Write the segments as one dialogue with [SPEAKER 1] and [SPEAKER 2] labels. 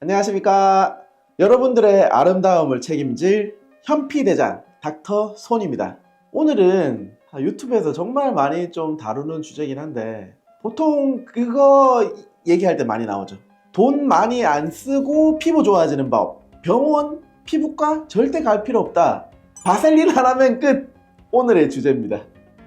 [SPEAKER 1] 안녕하십니까. 여러분들의 아름다움을 책임질 현피대장 닥터 손입니다. 오늘은 유튜브에서 정말 많이 좀 다루는 주제긴 한데 보통 그거 얘기할 때 많이 나오죠. 돈 많이 안 쓰고 피부 좋아지는 법. 병원, 피부과 절대 갈 필요 없다. 바셀린 하나면 끝. 오늘의 주제입니다.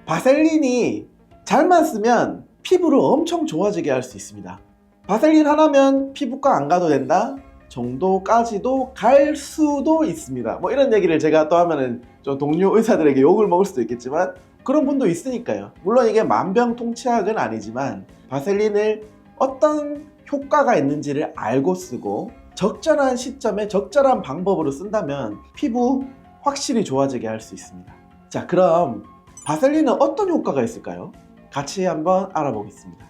[SPEAKER 1] 바셀린이 잘만 쓰면 피부를 엄청 좋아지게 할 수 있습니다. 바셀린 하나면 피부과 안 가도 된다 정도까지도 갈 수도 있습니다. 뭐 이런 얘기를 제가 또 하면은 좀 동료 의사들에게 욕을 먹을 수도 있겠지만 그런 분도 있으니까요. 물론 이게 만병통치약은 아니지만 바셀린을 어떤 효과가 있는지를 알고 쓰고 적절한 시점에 적절한 방법으로 쓴다면 피부 확실히 좋아지게 할 수 있습니다. 자, 그럼 바셀린은 어떤 효과가 있을까요? 같이 한번 알아보겠습니다.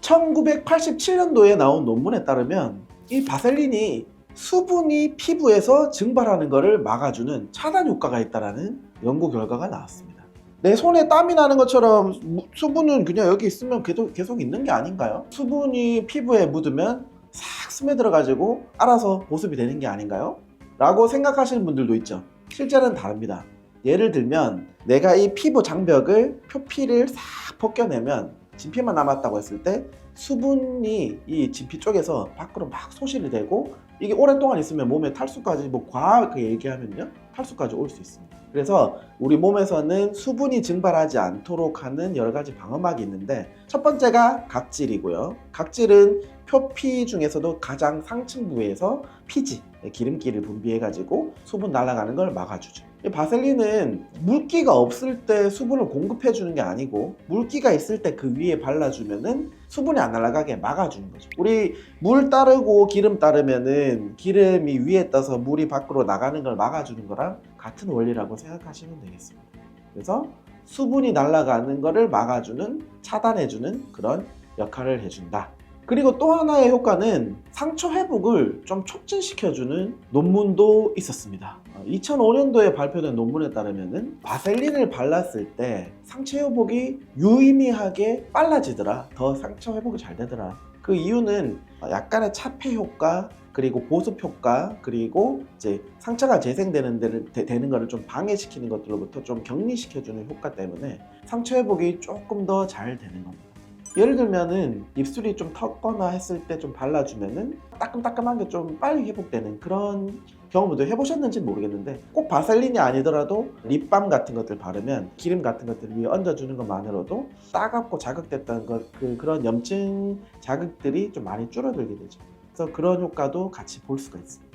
[SPEAKER 1] 1987년도에 나온 논문에 따르면 이 바셀린이 수분이 피부에서 증발하는 것을 막아주는 차단 효과가 있다는 연구 결과가 나왔습니다. 내 손에 땀이 나는 것처럼 수분은 그냥 여기 있으면 계속 있는 게 아닌가요? 수분이 피부에 묻으면 싹 스며들어 가지고 알아서 보습이 되는 게 아닌가요? 라고 생각하시는 분들도 있죠. 실제는 다릅니다. 예를 들면 내가 이 피부 장벽을 표피를 싹 벗겨내면 진피만 남았다고 했을 때 수분이 이 진피 쪽에서 밖으로 막 소실이 되고 이게 오랫동안 있으면 몸에 탈수까지 뭐 과하게 얘기하면요 탈수까지 올 수 있습니다. 그래서 우리 몸에서는 수분이 증발하지 않도록 하는 여러 가지 방어막이 있는데 첫 번째가 각질이고요. 각질은 표피 중에서도 가장 상층 부위에서 피지, 기름기를 분비해 가지고 수분 날아가는 걸 막아주죠. 바셀린은 물기가 없을 때 수분을 공급해 주는 게 아니고 물기가 있을 때 그 위에 발라주면은 수분이 안 날아가게 막아주는 거죠. 우리 물 따르고 기름 따르면은 기름이 위에 떠서 물이 밖으로 나가는 걸 막아주는 거랑 같은 원리라고 생각하시면 되겠습니다. 그래서 수분이 날아가는 거를 막아주는, 차단해주는 그런 역할을 해준다. 그리고 또 하나의 효과는 상처 회복을 좀 촉진시켜주는 논문도 있었습니다. 2005년도에 발표된 논문에 따르면 바셀린을 발랐을 때 상처 회복이 유의미하게 빨라지더라. 더 상처 회복이 잘 되더라. 그 이유는 약간의 차폐 효과, 그리고 보습 효과, 그리고 이제 상처가 재생되는 되는 거를 좀 방해시키는 것들로부터 좀 격리시켜주는 효과 때문에 상처 회복이 조금 더 잘 되는 겁니다. 예를 들면은 입술이 좀 텄거나 했을 때 좀 발라주면은 따끔따끔한 게 좀 빨리 회복되는 그런 경험도 해보셨는지 모르겠는데 꼭 바셀린이 아니더라도 립밤 같은 것들 바르면 기름 같은 것들 위에 얹어주는 것만으로도 따갑고 자극됐던 그런 염증 자극들이 좀 많이 줄어들게 되죠. 그래서 그런 효과도 같이 볼 수가 있습니다.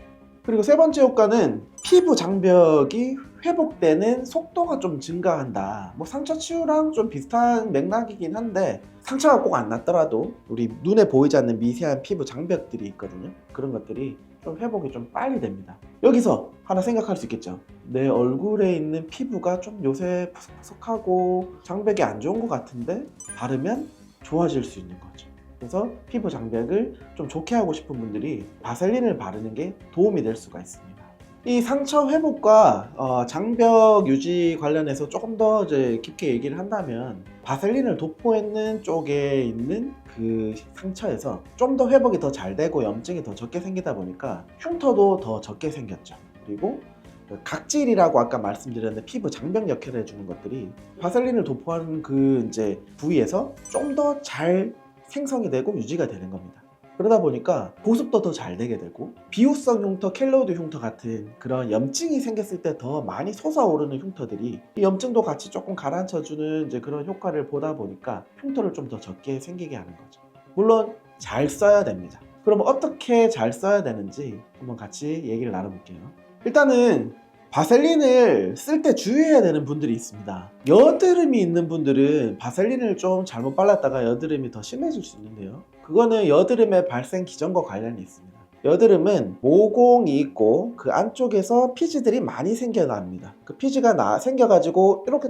[SPEAKER 1] 그리고 세 번째 효과는 피부 장벽이 회복되는 속도가 좀 증가한다. 뭐 상처 치유랑 좀 비슷한 맥락이긴 한데 상처가 꼭 안 났더라도 우리 눈에 보이지 않는 미세한 피부 장벽들이 있거든요. 그런 것들이 좀 회복이 좀 빨리 됩니다. 여기서 하나 생각할 수 있겠죠. 내 얼굴에 있는 피부가 좀 요새 푸석푸석하고 장벽이 안 좋은 것 같은데 바르면 좋아질 수 있는 거죠. 그래서 피부 장벽을 좀 좋게 하고 싶은 분들이 바셀린을 바르는 게 도움이 될 수가 있습니다. 이 상처 회복과 장벽 유지 관련해서 조금 더 이제 깊게 얘기를 한다면 바셀린을 도포했는 쪽에 있는 그 상처에서 좀 더 회복이 더 잘 되고 염증이 더 적게 생기다 보니까 흉터도 더 적게 생겼죠. 그리고 각질이라고 아까 말씀드렸는데 피부 장벽 역할을 해주는 것들이 바셀린을 도포하는 그 이제 부위에서 좀 더 잘 생성이 되고 유지가 되는 겁니다. 그러다 보니까 보습도 더 잘 되게 되고 비후성 흉터, 켈로이드 흉터 같은 그런 염증이 생겼을 때 더 많이 솟아오르는 흉터들이 이 염증도 같이 조금 가라앉혀주는 이제 그런 효과를 보다 보니까 흉터를 좀 더 적게 생기게 하는 거죠. 물론 잘 써야 됩니다. 그럼 어떻게 잘 써야 되는지 한번 같이 얘기를 나눠볼게요. 일단은 바셀린을 쓸 때 주의해야 되는 분들이 있습니다. 여드름이 있는 분들은 바셀린을 좀 잘못 발랐다가 여드름이 더 심해질 수 있는데요. 그거는 여드름의 발생 기전과 관련이 있습니다. 여드름은 모공이 있고 그 안쪽에서 피지들이 많이 생겨납니다. 그 피지가 생겨가지고 이렇게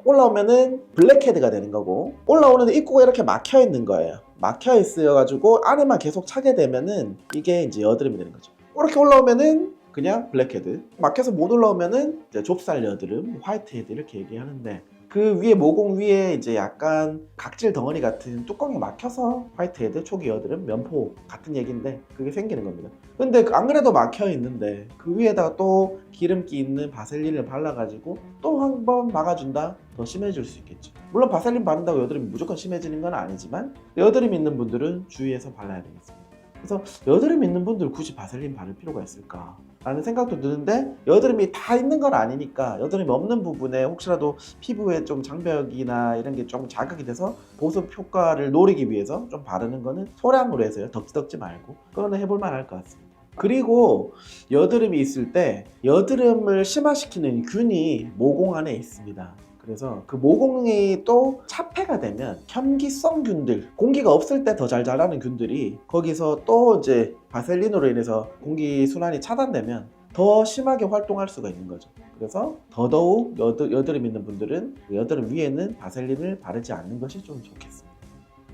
[SPEAKER 1] 올라오면은 블랙헤드가 되는 거고 올라오는데 입구가 이렇게 막혀 있는 거예요. 막혀 있어가지고 안에만 계속 차게 되면은 이게 이제 여드름이 되는 거죠. 이렇게 올라오면은 그냥 블랙헤드, 막혀서 못 올라오면은 이제 좁쌀 여드름, 화이트헤드 이렇게 얘기하는데 그 위에 모공 위에 이제 약간 각질 덩어리 같은 뚜껑이 막혀서 화이트헤드, 초기 여드름, 면포 같은 얘기인데 그게 생기는 겁니다. 근데 안 그래도 막혀 있는데 그 위에다가 또 기름기 있는 바셀린을 발라가지고 또 한 번 막아준다? 더 심해질 수 있겠죠. 물론 바셀린 바른다고 여드름이 무조건 심해지는 건 아니지만 여드름 있는 분들은 주의해서 발라야 되겠습니다. 그래서 여드름 있는 분들 굳이 바셀린 바를 필요가 있을까? 라는 생각도 드는데 여드름이 다 있는 건 아니니까 여드름이 없는 부분에 혹시라도 피부에 좀 장벽이나 이런 게 좀 자극이 돼서 보습 효과를 노리기 위해서 좀 바르는 거는 소량으로 해서요. 덕지덕지 말고 그거는 해볼 만할 것 같습니다. 그리고 여드름이 있을 때 여드름을 심화시키는 균이 모공 안에 있습니다. 그래서 그 모공이 또 차폐가 되면 현기성 균들, 공기가 없을 때 더 잘 자라는 균들이 거기서 또 이제 바셀린으로 인해서 공기 순환이 차단되면 더 심하게 활동할 수가 있는 거죠. 그래서 더더욱 여드름 있는 분들은 여드름 위에는 바셀린을 바르지 않는 것이 좀 좋겠습니다.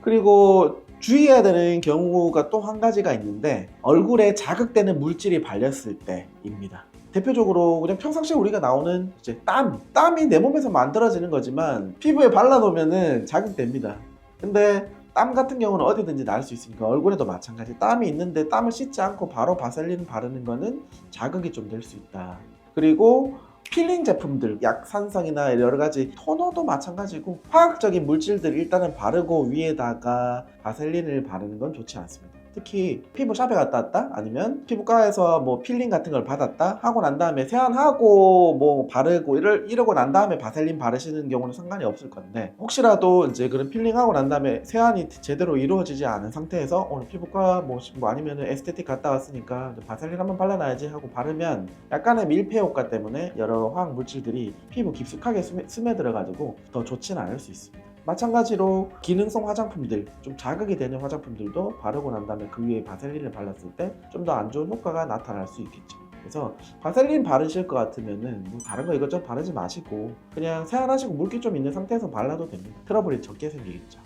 [SPEAKER 1] 그리고 주의해야 되는 경우가 또 한 가지가 있는데 얼굴에 자극되는 물질이 발렸을 때입니다. 대표적으로 그냥 평상시에 우리가 나오는 이제 땀이 내 몸에서 만들어지는 거지만 피부에 발라놓으면 자극됩니다. 근데 땀 같은 경우는 어디든지 날 수 있으니까 얼굴에도 마찬가지. 땀이 있는데 땀을 씻지 않고 바로 바셀린 바르는 거는 자극이 좀 될 수 있다. 그리고 필링 제품들, 약산성이나 여러 가지 토너도 마찬가지고 화학적인 물질들 일단은 바르고 위에다가 바셀린을 바르는 건 좋지 않습니다. 특히 피부 샵에 갔다 왔다 아니면 피부과에서 뭐 필링 같은 걸 받았다 하고 난 다음에 세안하고 뭐 바르고 이러고 난 다음에 바셀린 바르시는 경우는 상관이 없을 건데 혹시라도 이제 그런 필링하고 난 다음에 세안이 제대로 이루어지지 않은 상태에서 오늘 피부과 뭐 아니면 에스테틱 갔다 왔으니까 바셀린 한번 발라놔야지 하고 바르면 약간의 밀폐 효과 때문에 여러 화학 물질들이 피부 깊숙하게 스며들어 가지고 더 좋지는 않을 수 있습니다. 마찬가지로 기능성 화장품들, 좀 자극이 되는 화장품들도 바르고 난 다음에 그 위에 바셀린을 발랐을 때 좀 더 안 좋은 효과가 나타날 수 있겠죠. 그래서 바셀린 바르실 것 같으면은 뭐 다른 거 이것저것 바르지 마시고 그냥 세안하시고 물기 좀 있는 상태에서 발라도 됩니다. 트러블이 적게 생기겠죠.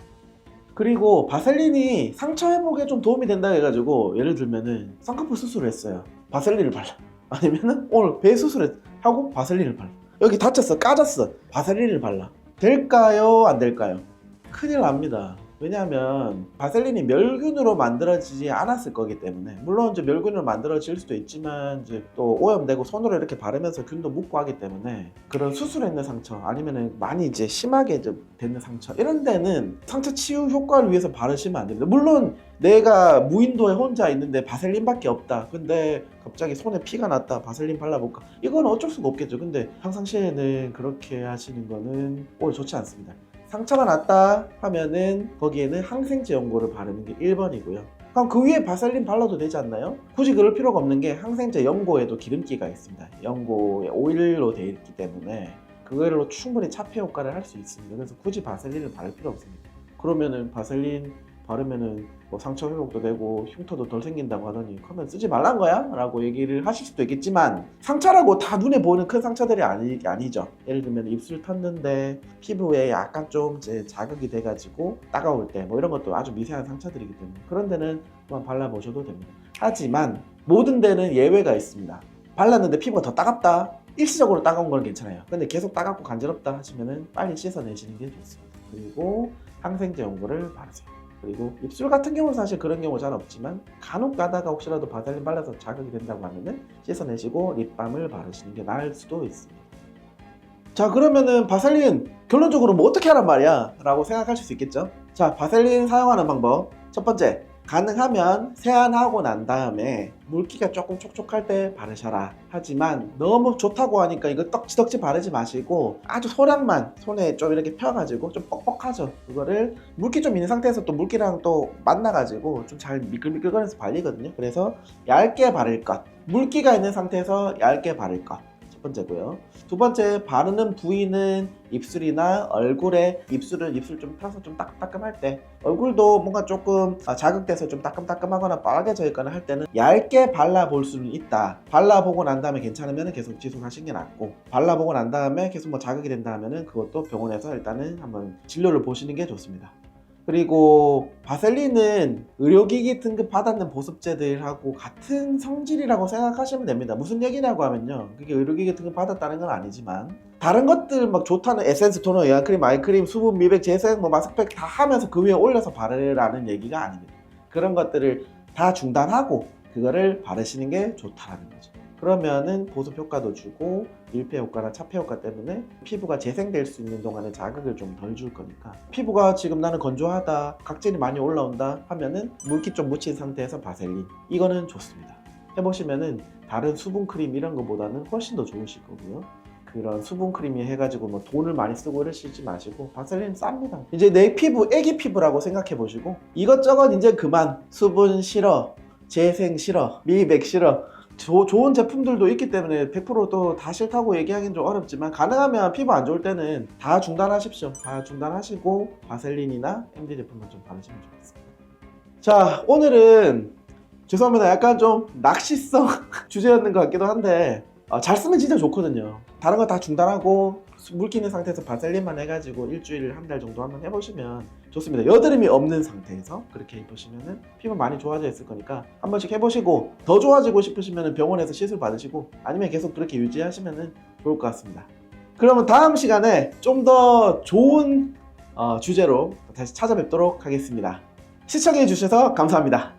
[SPEAKER 1] 그리고 바셀린이 상처 회복에 좀 도움이 된다 해가지고 예를 들면은 쌍꺼풀 수술을 했어요. 바셀린을 발라. 아니면은 오늘 배 수술하고 바셀린을 발라. 여기 다쳤어, 까졌어, 바셀린을 발라. 될까요? 안 될까요? 큰일 납니다. 왜냐하면 바셀린이 멸균으로 만들어지지 않았을 거기 때문에 물론 이제 멸균으로 만들어질 수도 있지만 이제 또 오염되고 손으로 이렇게 바르면서 균도 묻고 하기 때문에 그런 수술했는 상처 아니면은 많이 이제 심하게 되는 상처 이런 데는 상처 치유 효과를 위해서 바르시면 안 됩니다. 물론 내가 무인도에 혼자 있는데 바셀린밖에 없다. 근데 갑자기 손에 피가 났다. 바셀린 발라볼까? 이건 어쩔 수가 없겠죠. 근데 평상시에는 그렇게 하시는 거는 오히려 좋지 않습니다. 상처가 났다 하면은 거기에는 항생제 연고를 바르는 게 1번이고요. 그럼 그 위에 바셀린 발라도 되지 않나요? 굳이 그럴 필요가 없는 게 항생제 연고에도 기름기가 있습니다. 연고에 오일로 되어 있기 때문에 그걸로 충분히 차폐 효과를 할 수 있습니다. 그래서 굳이 바셀린을 바를 필요 없습니다. 그러면은 바셀린 바르면은 뭐 상처 회복도 되고 흉터도 덜 생긴다고 하더니 그러면 쓰지 말란 거야? 라고 얘기를 하실 수도 있겠지만 상처라고 다 눈에 보이는 큰 상처들이 아니죠. 예를 들면 입술 텄는데 피부에 약간 좀 이제 자극이 돼가지고 따가울 때 뭐 이런 것도 아주 미세한 상처들이기 때문에 그런 데는 한번 발라보셔도 됩니다. 하지만 모든 데는 예외가 있습니다. 발랐는데 피부가 더 따갑다. 일시적으로 따가운 건 괜찮아요. 근데 계속 따갑고 간지럽다 하시면은 빨리 씻어내시는 게 좋습니다. 그리고 항생제 연고를 바르세요. 그리고 입술 같은 경우는 사실 그런 경우 잘 없지만 간혹 가다가 혹시라도 바셀린 발라서 자극이 된다고 하면은 씻어내시고 립밤을 바르시는 게 나을 수도 있습니다. 자, 그러면은 바셀린 결론적으로 뭐 어떻게 하란 말이야? 라고 생각하실 수 있겠죠? 자, 바셀린 사용하는 방법 첫 번째, 가능하면 세안하고 난 다음에 물기가 조금 촉촉할 때 바르셔라. 하지만 너무 좋다고 하니까 이거 떡지덕지 바르지 마시고 아주 소량만 손에 좀 이렇게 펴가지고 좀 뻑뻑하죠. 그거를 물기 좀 있는 상태에서 또 물기랑 또 만나가지고 좀 잘 미끌미끌거려서 발리거든요. 그래서 얇게 바를 것, 물기가 있는 상태에서 얇게 바를 것. 첫 번째고요. 두 번째, 바르는 부위는 입술이나 얼굴에 입술 좀 펴서 좀 따끔따끔할 때 얼굴도 뭔가 조금 자극돼서 좀 따끔따끔하거나 빨개져 있거나 할 때는 얇게 발라볼 수는 있다. 발라보고 난 다음에 괜찮으면 계속 지속하시는 게 낫고 발라보고 난 다음에 계속 뭐 자극이 된다 하면은 그것도 병원에서 일단은 한번 진료를 보시는 게 좋습니다. 그리고 바셀린은 의료기기 등급 받았는 보습제들하고 같은 성질이라고 생각하시면 됩니다. 무슨 얘기냐고 하면요, 그게 의료기기 등급 받았다는 건 아니지만 다른 것들 막 좋다는 에센스, 토너, 영양크림, 아이크림, 수분, 미백, 재생, 뭐 마스크팩 다 하면서 그 위에 올려서 바르라는 얘기가 아닙니다. 그런 것들을 다 중단하고 그거를 바르시는 게 좋다라는 거죠. 그러면은 보습 효과도 주고 밀폐 효과나 차폐 효과 때문에 피부가 재생될 수 있는 동안에 자극을 좀 덜 줄 거니까, 피부가 지금 나는 건조하다, 각질이 많이 올라온다 하면은 물기 좀 묻힌 상태에서 바셀린, 이거는 좋습니다. 해보시면은 다른 수분 크림 이런 거보다는 훨씬 더 좋으실 거고요. 그런 수분 크림이 해가지고 뭐 돈을 많이 쓰고 이러시지 마시고 바셀린 쌉니다. 이제 내 피부 애기 피부라고 생각해 보시고 이것저것 이제 그만, 수분 싫어, 재생 싫어, 미백 싫어, 좋은 제품들도 있기 때문에 100% 다 싫다고 얘기하기는 좀 어렵지만, 가능하면 피부 안 좋을 때는 다 중단하십시오. 다 중단하시고 바셀린이나 MD 제품만 좀 바르시면 좋겠습니다. 자, 오늘은 죄송합니다, 약간 좀 낚시성 주제였는 것 같기도 한데 잘 쓰면 진짜 좋거든요. 다른 거 다 중단하고 물기 있는 상태에서 바셀린만 해가지고 일주일, 한 달 정도 한번 해보시면 좋습니다. 여드름이 없는 상태에서 그렇게 해보시면 피부 많이 좋아져 있을 거니까 한 번씩 해보시고, 더 좋아지고 싶으시면 병원에서 시술 받으시고, 아니면 계속 그렇게 유지하시면 좋을 것 같습니다. 그러면 다음 시간에 좀 더 좋은 주제로 다시 찾아뵙도록 하겠습니다. 시청해 주셔서 감사합니다.